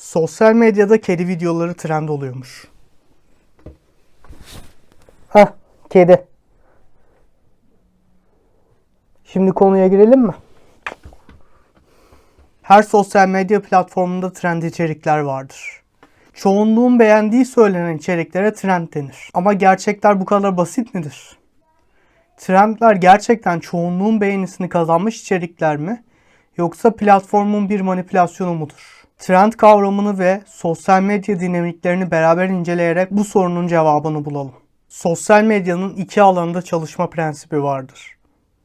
Sosyal medyada kedi videoları trend oluyormuş. Kedi. Şimdi konuya girelim mi? Her sosyal medya platformunda trend içerikler vardır. Çoğunluğun beğendiği söylenen içeriklere trend denir. Ama gerçekler bu kadar basit midir? Trendler gerçekten çoğunluğun beğenisini kazanmış içerikler mi? Yoksa platformun bir manipülasyonu mudur? Trend kavramını ve sosyal medya dinamiklerini beraber inceleyerek bu sorunun cevabını bulalım. Sosyal medyanın iki alanda çalışma prensibi vardır.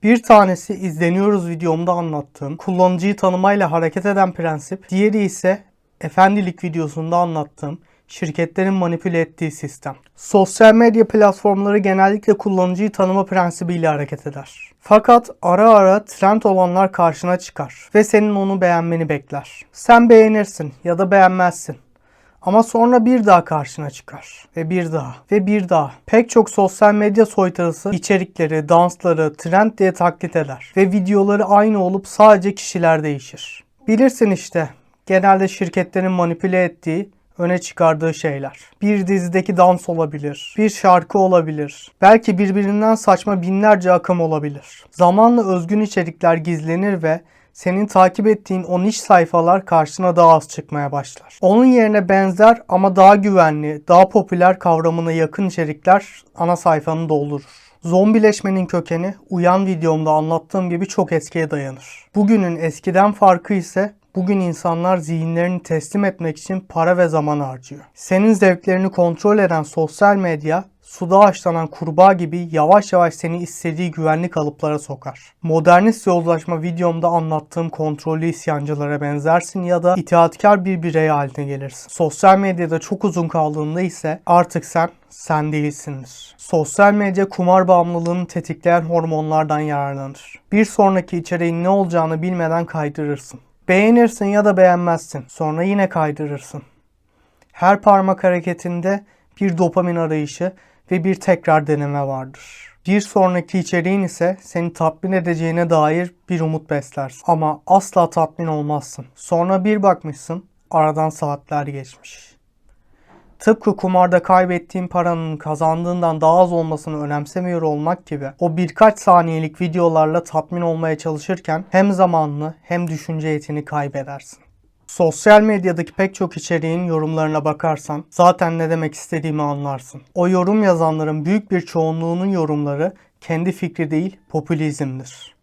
Bir tanesi izleniyoruz videomda anlattığım kullanıcıyı tanımayla hareket eden prensip, diğeri ise efendilik videosunda anlattığım şirketlerin manipüle ettiği sistem. Sosyal medya platformları genellikle kullanıcıyı tanıma prensibiyle hareket eder. Fakat ara ara trend olanlar karşına çıkar ve senin onu beğenmeni bekler. Sen beğenirsin ya da beğenmezsin. Ama sonra bir daha karşına çıkar. Ve bir daha. Ve bir daha. Pek çok sosyal medya soytarısı içerikleri, dansları trend diye taklit eder. Ve videoları aynı olup sadece kişiler değişir. Bilirsin işte. Genelde şirketlerin manipüle ettiği, öne çıkardığı şeyler. Bir dizideki dans olabilir. Bir şarkı olabilir. Belki birbirinden saçma binlerce akım olabilir. Zamanla özgün içerikler gizlenir ve senin takip ettiğin o niş sayfalar karşına daha az çıkmaya başlar. Onun yerine benzer ama daha güvenli, daha popüler kavramına yakın içerikler ana sayfanı doldurur. Zombileşmenin kökeni Uyan videomda anlattığım gibi çok eskiye dayanır. Bugünün eskiden farkı ise bugün insanlar zihinlerini teslim etmek için para ve zaman harcıyor. Senin zevklerini kontrol eden sosyal medya suda haşlanan kurbağa gibi yavaş yavaş seni istediği güvenli kalıplara sokar. Modernist yozlaşma videomda anlattığım kontrollü isyancılara benzersin ya da itaatkar bir birey haline gelirsin. Sosyal medyada çok uzun kaldığında ise artık sen değilsindir. Sosyal medya kumar bağımlılığını tetikleyen hormonlardan yararlanır. Bir sonraki içeriğin ne olacağını bilmeden kaydırırsın. Beğenirsin ya da beğenmezsin. Sonra yine kaydırırsın. Her parmak hareketinde bir dopamin arayışı ve bir tekrar deneme vardır. Bir sonraki içeriğin ise seni tatmin edeceğine dair bir umut beslersin. Ama asla tatmin olmazsın. Sonra bir bakmışsın, aradan saatler geçmiş. Tıpkı kumarda kaybettiğin paranın kazandığından daha az olmasını önemsemiyor olmak gibi o birkaç saniyelik videolarla tatmin olmaya çalışırken hem zamanını hem düşünce yetini kaybedersin. Sosyal medyadaki pek çok içeriğin yorumlarına bakarsan zaten ne demek istediğimi anlarsın. O yorum yazanların büyük bir çoğunluğunun yorumları kendi fikri değil popülizmdir.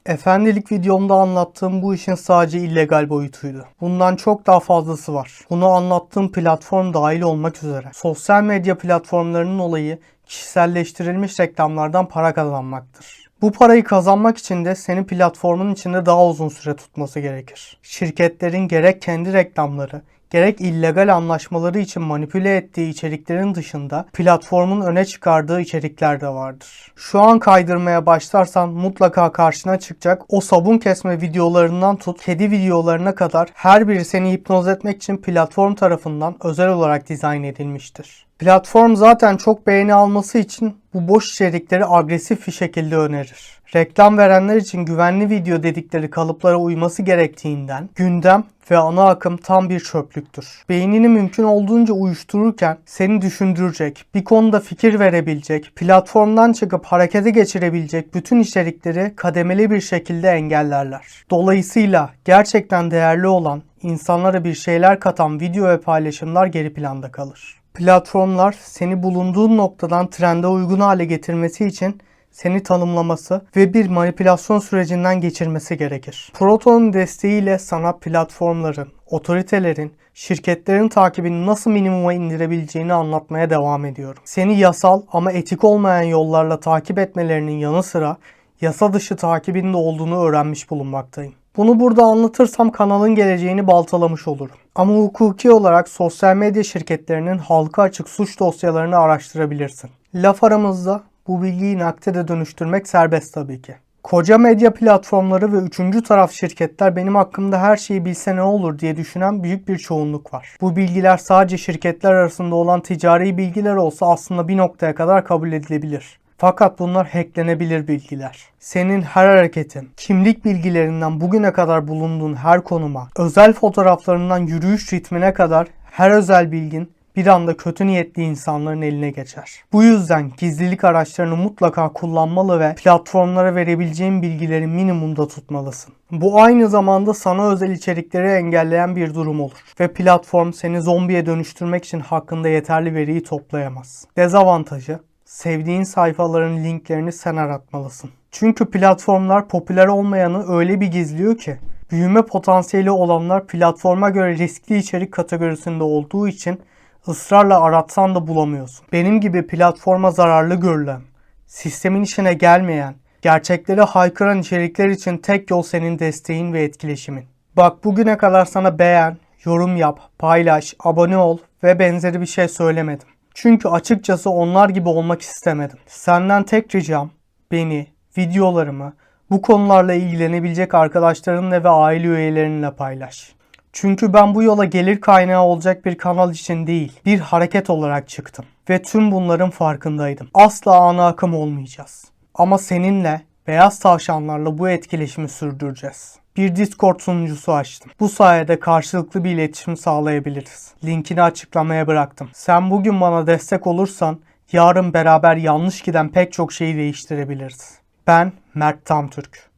Efendilik videomda anlattığım bu işin sadece illegal boyutuydu. Bundan çok daha fazlası var. Bunu anlattığım platform dahil olmak üzere. Sosyal medya platformlarının olayı kişiselleştirilmiş reklamlardan para kazanmaktır. Bu parayı kazanmak için de seni platformun içinde daha uzun süre tutması gerekir. Şirketlerin gerek kendi reklamları, gerek illegal anlaşmaları için manipüle ettiği içeriklerin dışında platformun öne çıkardığı içerikler de vardır. Şu an kaydırmaya başlarsan mutlaka karşına çıkacak o sabun kesme videolarından tut kedi videolarına kadar her biri seni hipnoz etmek için platform tarafından özel olarak dizayn edilmiştir. Platform zaten çok beğeni alması için bu boş içerikleri agresif bir şekilde önerir. Reklam verenler için güvenli video dedikleri kalıplara uyması gerektiğinden gündem ve ana akım tam bir çöplüktür. Beynini mümkün olduğunca uyuştururken seni düşündürecek, bir konuda fikir verebilecek, platformdan çıkıp harekete geçirebilecek bütün içerikleri kademeli bir şekilde engellerler. Dolayısıyla gerçekten değerli olan, insanlara bir şeyler katan video ve paylaşımlar geri planda kalır. Platformlar seni bulunduğun noktadan trende uygun hale getirmesi için seni tanımlaması ve bir manipülasyon sürecinden geçirmesi gerekir. Proton'un desteğiyle sana platformların, otoritelerin, şirketlerin takibini nasıl minimuma indirebileceğini anlatmaya devam ediyorum. Seni yasal ama etik olmayan yollarla takip etmelerinin yanı sıra yasa dışı takibinde olduğunu öğrenmiş bulunmaktayım. Bunu burada anlatırsam kanalın geleceğini baltalamış olurum. Ama hukuki olarak sosyal medya şirketlerinin halka açık suç dosyalarını araştırabilirsin. Laf aramızda bu bilgiyi nakde de dönüştürmek serbest tabii ki. Koca medya platformları ve üçüncü taraf şirketler benim hakkımda her şeyi bilse ne olur diye düşünen büyük bir çoğunluk var. Bu bilgiler sadece şirketler arasında olan ticari bilgiler olsa aslında bir noktaya kadar kabul edilebilir. Fakat bunlar hacklenebilir bilgiler. Senin her hareketin, kimlik bilgilerinden bugüne kadar bulunduğun her konuma, özel fotoğraflarından yürüyüş ritmine kadar her özel bilgin bir anda kötü niyetli insanların eline geçer. Bu yüzden gizlilik araçlarını mutlaka kullanmalı ve platformlara verebileceğin bilgileri minimumda tutmalısın. Bu aynı zamanda sana özel içerikleri engelleyen bir durum olur ve platform seni zombiye dönüştürmek için hakkında yeterli veriyi toplayamaz. Dezavantajı, sevdiğin sayfaların linklerini sen aratmalısın. Çünkü platformlar popüler olmayanı öyle bir gizliyor ki, büyüme potansiyeli olanlar platforma göre riskli içerik kategorisinde olduğu için ısrarla aratsan da bulamıyorsun. Benim gibi platforma zararlı görülen, sistemin işine gelmeyen, gerçekleri haykıran içerikler için tek yol senin desteğin ve etkileşimin. Bak, bugüne kadar sana beğen, yorum yap, paylaş, abone ol ve benzeri bir şey söylemedim. Çünkü açıkçası onlar gibi olmak istemedim. Senden tek ricam, beni, videolarımı bu konularla ilgilenebilecek arkadaşlarınla ve aile üyelerinle paylaş. Çünkü ben bu yola gelir kaynağı olacak bir kanal için değil, bir hareket olarak çıktım. Ve tüm bunların farkındaydım. Asla ana akım olmayacağız. Ama seninle, beyaz tavşanlarla bu etkileşimi sürdüreceğiz. Bir Discord sunucusu açtım. Bu sayede karşılıklı bir iletişim sağlayabiliriz. Linkini açıklamaya bıraktım. Sen bugün bana destek olursan, yarın beraber yanlış giden pek çok şeyi değiştirebiliriz. Ben Mert Tamtürk.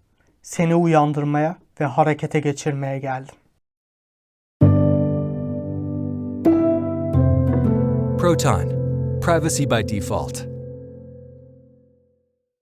Seni uyandırmaya ve harekete geçirmeye geldim. Proton, privacy by default.